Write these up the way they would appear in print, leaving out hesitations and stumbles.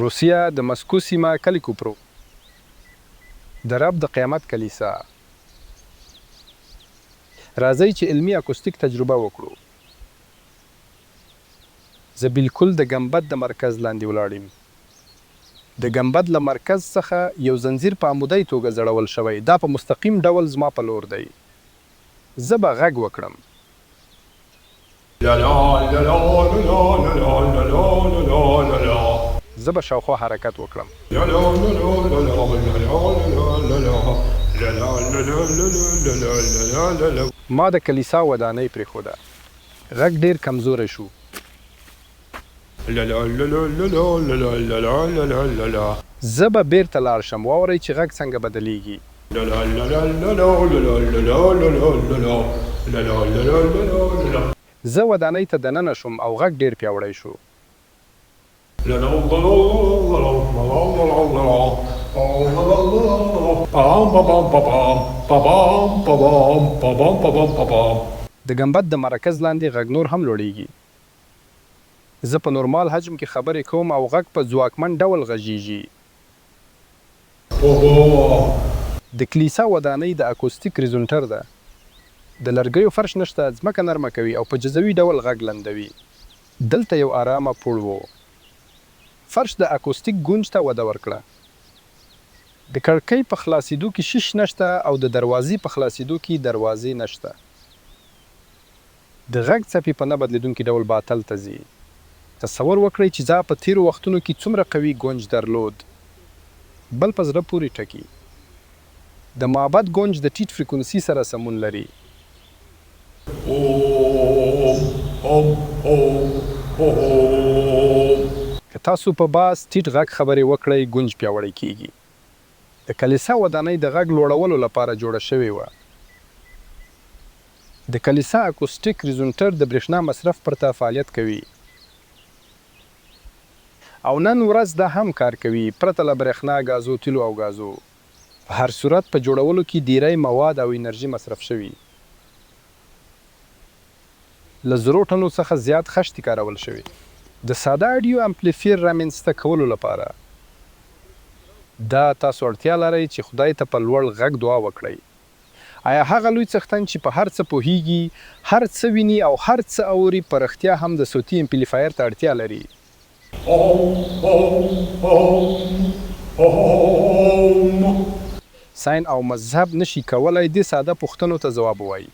روسیه د مسکو سیمه کلیکوپرو د رب د قیامت کلیسا. راځئ چې علمي اکوستیک تجربه وکړو. زه بالکل د ګمبد د مرکز لاندې ولاړ یم. د ګمبد له مرکز څخه یو زنځیر په عمودي توګه ځړول شوی. دا په مستقیم ډول زما په لور دی. زه به غږ وکړم. زه به شاوخوا حرکت وکړم. ما د کلیسا ودانۍ پرېښوده. غږ ډېر کمزوری شو. زه به بیرته لاړ شم. واورئ چې غږ څنګه بدلیږي. زه ودانۍ ته دننه شوم او غږ ډېر پیاوړی شو. د ګمبد د مرکز لاندې غږ نور هم لوړیږي. زه په نورمال حجم کې خبرې کوم او غږ په ځواکمن ډول غږیږي. د کلیسا ودانۍ د اکوستیک ریزونټر ده. د لرګیو فرش نشته. ځمکه نرمه کوي او په جزوي ډول غږ لندوي. دلته یو آرامه پوړ و. فرش د اکوستیک ګونج ته وده ورکړه. د کړکۍ په خلاصېدو کې شیش نشته او د دروازې په خلاصېدو کې دروازې نشته. د غږ څپې په نه بدلیدونکي ډول باطل ته ځي. تصور وکړئ چې زه په تیرو وختونو کې څومره قوي ګونج درلود. بل په زړه پورې ټکي. د معبد ګونج د ټیټ فریکونسي سره سمون لري. که تاسو په باس ټیټ غږ خبرې وکړئ ګونج پیاوړی کیږي. د کلیسا ودانۍ د غږ لوړولو لپاره جوړه شوې وه. د کلیسا اکوستیک ریزونټر د برېښنا مصرف پرته فعالیت کوي. او نن ورځ دا هم کار کوي پرته له برېښنا، ګازو، تیلو او ګازو. په هر صورت په جوړولو کې ډیری مواد او انرژي مصرف شوي. له 0 ټنو څخه زیات خښتې کارول شوي د ساده اډیو امپلیفیر رامنځته کولو لپاره. دا تاسو اړتیا لرئ چې خدای ته په لوړ غږ دعا وکړئ. آیا هغه لوی څښتن چې په هر څه پوهیږي، هر څه ویني او هر څه اوري په رښتیا هم د صوتي امپلیفایر ته اړتیا لري؟ ساين او مذهب نشي کولای دې ساده پوښتنو ته ځواب ووایي.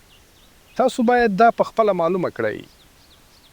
تاسو باید دا په خپله معلومه کړئ.